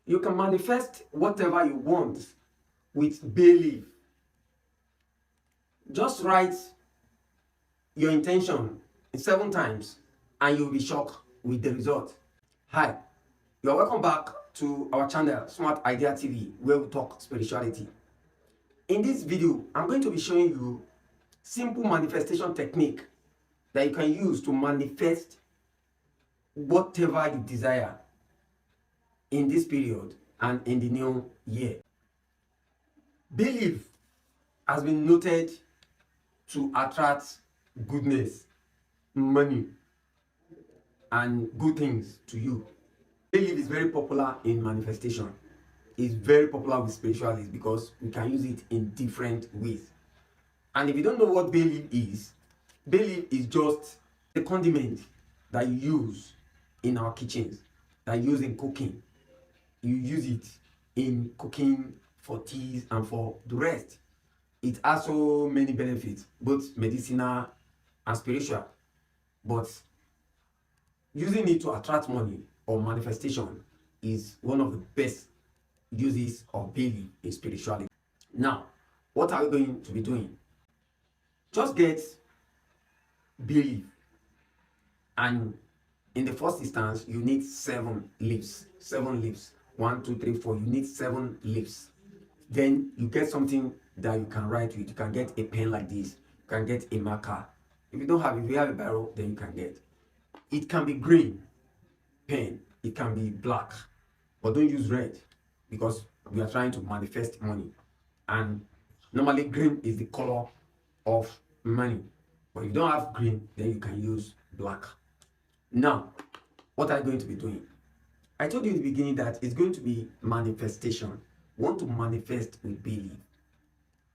You can manifest whatever you want with bay leaf. Just write your intention 7 times and you'll be shocked with the result. Hi, you're welcome back to our channel Smart Idea TV, where we talk spirituality. In this video, I'm going to be showing you simple manifestation technique that you can use to manifest whatever you desire in this period and in the new year. Bay leaf has been noted to attract goodness, money, and good things to you. Bay leaf is very popular in manifestation. It's very popular with spiritualists because we can use it in different ways. And if you don't know what bay leaf is just a condiment that you use in our kitchens, that you use in cooking. You use it in cooking for teas and for the rest. It has so many benefits, both medicinal and spiritual. But using it to attract money or manifestation is one of the best uses of bay leaf in spirituality. Now, what are we going to be doing? Just get bay leaf, and in the first instance, you need 7 leaves. 7 leaves. 1, 2, 3, 4. You need 7 leaves. Then you get something that you can write with. You can get a pen like this. You can get a marker. If you have a barrel, then you can get. It can be green pen. It can be black, but don't use red because we are trying to manifest money. And normally green is the color of money. But if you don't have green, then you can use black. Now, what are you going to be doing? I told you in the beginning that it's going to be manifestation. We want to manifest with bay leaf.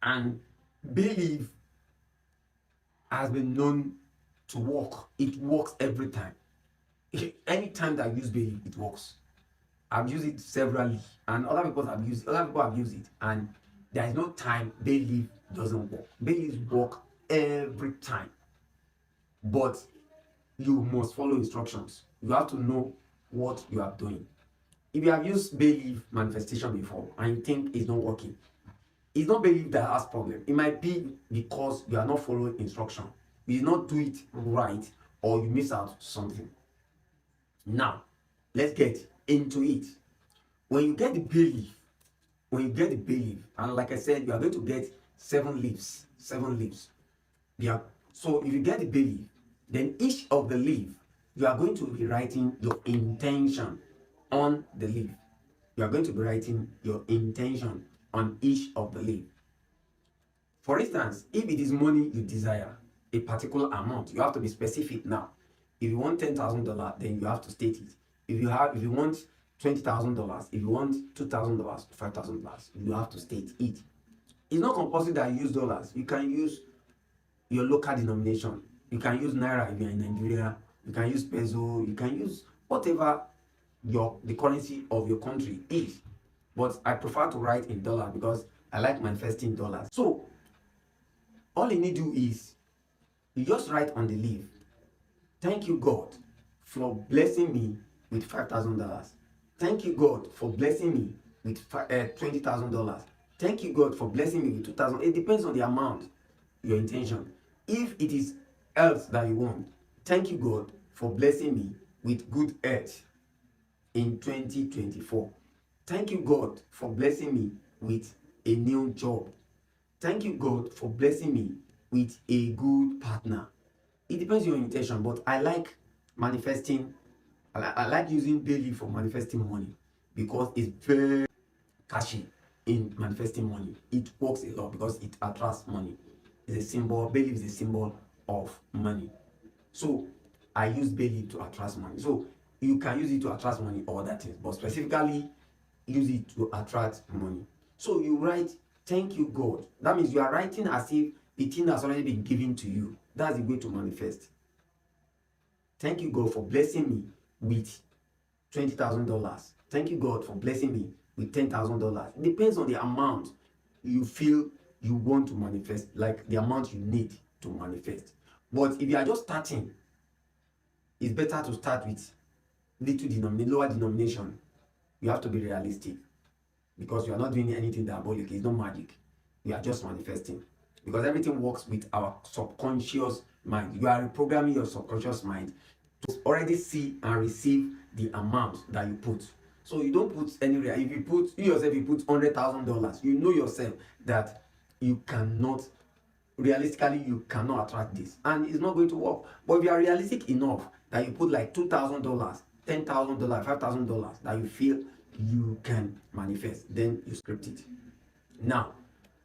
And bay leaf has been known to work. It works every time. Anytime that I use bay leaf, it works. I've used it severally, and other people have used it, and there is no time bay leaf doesn't work. Bay leaves work every time. But you must follow instructions. You have to know what you are doing. If you have used bay leaf manifestation before and you think it's not working, it's not bay leaf that has problem. It might be because you are not following instruction. You did not do it right, or you miss out something. Now, let's get into it. When you get the bay leaf, and like I said, you are going to get 7 leaves. 7 leaves. Yeah. So if you get the bay leaf, then each of the leaf, you are going to be writing your intention on the leaf. You are going to be writing your intention on each of the leaf. For instance, if it is money you desire, a particular amount, you have to be specific now. If you want $10,000, then you have to state it. If you want $20,000, if you want $2,000, $5,000, you have to state it. It's not compulsory that you use dollars. You can use your local denomination. You can use naira if you're in Nigeria. You can use peso. You can use whatever the currency of your country is. But I prefer to write in dollar because I like manifesting dollars. So all you need to do is you just write on the leaf, "Thank you, God, for blessing me with $5,000. Thank you, God, for blessing me with $20,000. Thank you, God, for blessing me with $2,000." It depends on the amount, your intention. If it is health that you want, "Thank you, God, for blessing me with good health in 2024. Thank you, God, for blessing me with a new job. Thank you, God, for blessing me with a good partner." It depends on your intention, but I like manifesting. I like using bay leaf for manifesting money because it's very catchy in manifesting money. It works a lot because it attracts money. It's a symbol. Bay leaf is a symbol of money. So I use bay leaf to attract money. So you can use it to attract money or other things, but specifically use it to attract money. So you write, "Thank you, God." That means you are writing as if the thing has already been given to you. That's the way to manifest. "Thank you, God, for blessing me with $20,000. Thank you, God, for blessing me with $10,000. It depends on the amount you feel you want to manifest, like the amount you need to manifest. But if you are just starting, it's better to start with lower denomination. you have to be realistic, because you are not doing anything diabolic. It's not magic. You are just manifesting, because everything works with our subconscious mind. You are reprogramming your subconscious mind to already see and receive the amount that you put. So you don't put any if you put, you yourself, you put $100,000, you know yourself that you cannot, realistically you cannot attract this, and it's not going to work. But if you are realistic enough that you put like $2,000, $10,000, $5,000 that you feel you can manifest, then you script it. Now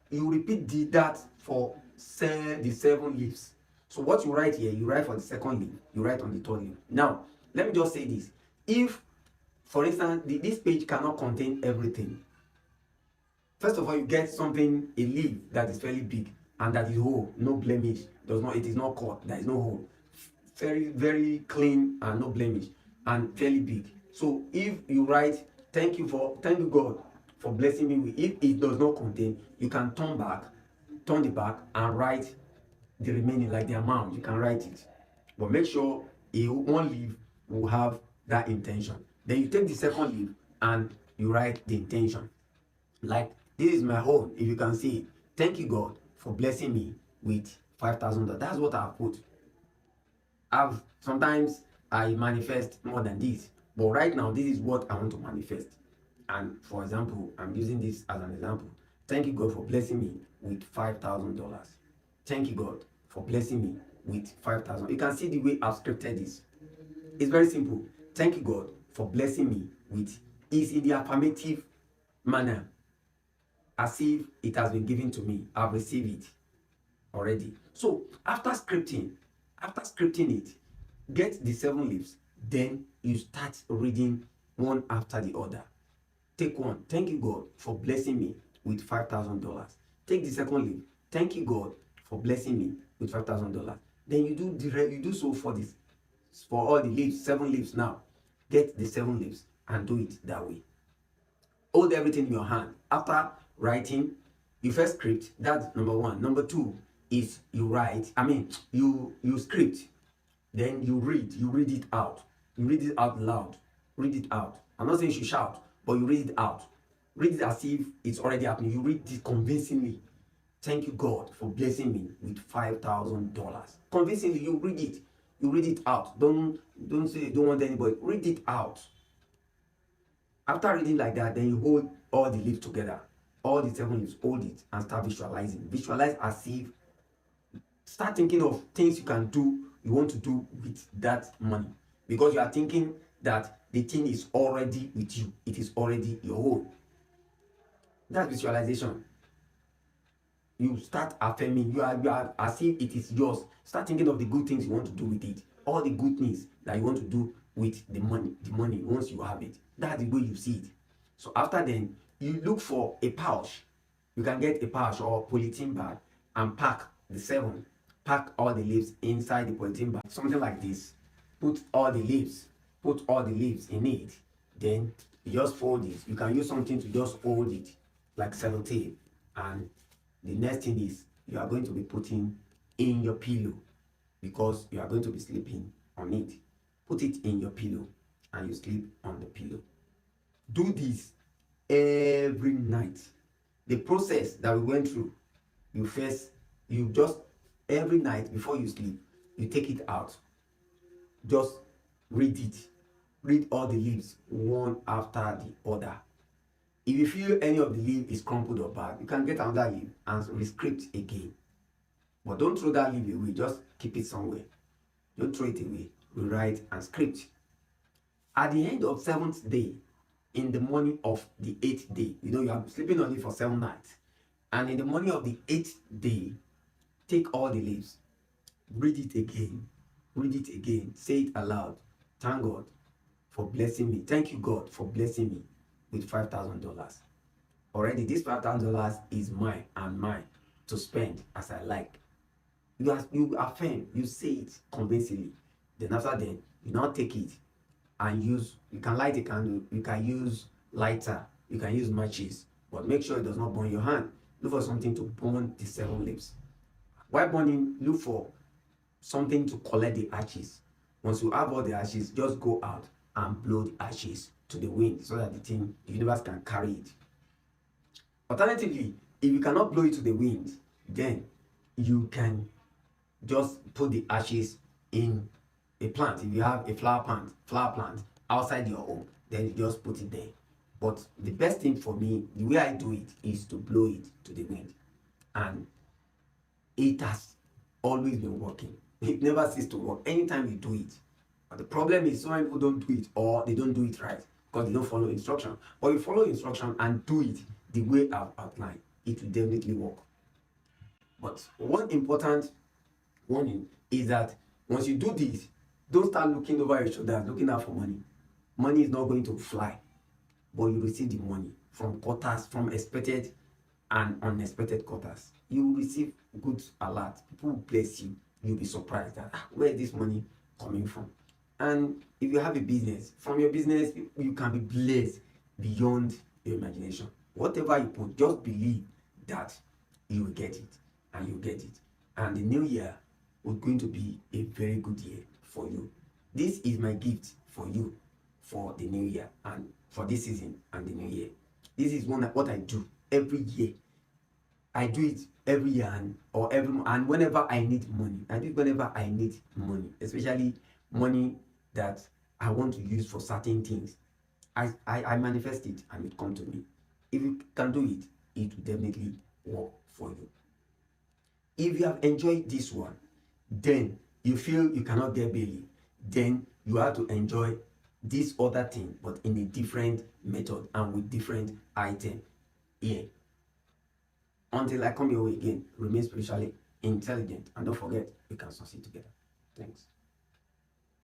you repeat that for the 7 leaves. So what you write here, you write for the second leaf, you write on the third leaf. Now let me just say this: if, for instance, this page cannot contain everything, first of all, you get something, a leaf that is fairly big and that is whole, no blemish, it is not cut, there is no hole, very, very clean and no blemish, and fairly big. So if you write, thank you God for blessing me with, if it does not contain, you can turn the back and write the remaining, like the amount, you can write it. But make sure one leaf will have that intention. Then you take the second leaf and you write the intention. Like, this is my own, if you can see it. Thank you God for blessing me with $5,000. That's what I've put. Sometimes I manifest more than this, but right now this is what I want to manifest. And for example, I'm using this as an example. Thank you God for blessing me with $5,000. Thank you God for blessing me with $5,000. You can see the way I've scripted this. It's very simple. Thank you God for blessing me with, is in the affirmative manner, as if it has been given to me. I've received it already. So after scripting it, get the 7 leaves, then you start reading one after the other. Take one. Thank you God for blessing me with $5,000. Take the second leaf. Thank you God for blessing me with $5,000. Then you do so for all the leaves, 7 leaves. Now get the 7 leaves and do it that way. Hold everything in your hand. After writing, you first script. That's number 1. Number 2 is you script, then you read it out. You read it out loud. Read it out. I'm not saying you should shout, but you read it out. Read it as if it's already happening. You read it convincingly. Thank you God for blessing me with $5,000. Convincingly, you read it. You read it out. Don't say you don't want anybody. Read it out. After reading like that, then you hold all the leaves together. All the 7 leaves, hold it and start visualizing. Visualize as if, start thinking of things you want to do with that money. Because you are thinking that the thing is already with you. It is already your own. That's visualization. You start affirming, you are as if it is yours. Start thinking of the good things you want to do with it. All the good things that you want to do with the money once you have it. That's the way you see it. So after then, you look for a pouch. You can get a pouch or a polythene bag and pack the 7. Pack all the leaves inside the polythene bag. Something like this. Put all the leaves in it. Then you just fold it. You can use something to just hold it, like sellotape. And the next thing is, you are going to be putting in your pillow, because you are going to be sleeping on it. Put it in your pillow and you sleep on the pillow. Do this every night. The process that we went through, you just every night before you sleep, you take it out. Just read it. Read all the leaves one after the other. If you feel any of the leaf is crumpled or bad, you can get another leaf and rescript again. But don't throw that leaf away. Just keep it somewhere. Don't throw it away. Rewrite and script. At the end of 7th day, in the morning of the 8th day, you are sleeping on it for 7 nights. And in the morning of the 8th day, take all the leaves. Read it again. Read it again. Say it aloud. Thank God for blessing me. Thank you God for blessing me with $5,000. Already this $5,000 is mine and mine to spend as I like. You affirm, you say it convincingly. Then after then, you now take it and you can light a candle, you can use lighter, you can use matches, but make sure it does not burn your hand. Look for something to burn the 7 leaves. While burning, look for something to collect the ashes. Once you have all the ashes, just go out and blow the ashes. to the wind so that the universe can carry it. Alternatively, if you cannot blow it to the wind, then you can just put the ashes in a plant. If you have a flower plant outside your home, then you just put it there. But the best thing for me, the way I do it, is to blow it to the wind. And it has always been working. It never ceases to work anytime you do it. But the problem is some people don't do it, or they don't do it right because they don't follow instruction. But you follow instruction and do it the way I've outlined, it will definitely work. But one important warning is that once you do this, don't start looking over your shoulder, looking out for money. Money is not going to fly, but you receive the money from quarters, from expected and unexpected quarters. You will receive good alert. People will bless you. You'll be surprised that where is this money coming from? And if you have a business, from your business, you can be blessed beyond your imagination. Whatever you put, just believe that you will get it, and you get it. And the new year is going to be a very good year for you. This is my gift for you for the new year and for this season and the new year. This is what I do every year. I do it every year and whenever I need money. I do it whenever I need money, especially money that I want to use for certain things. I manifest it and it comes to me. If you can do it, it will definitely work for you. If you have enjoyed this one, then you feel you cannot get belly, then you have to enjoy this other thing, but in a different method and with different item here. Until I come your way again, remain spiritually intelligent and don't forget, we can succeed together. Thanks.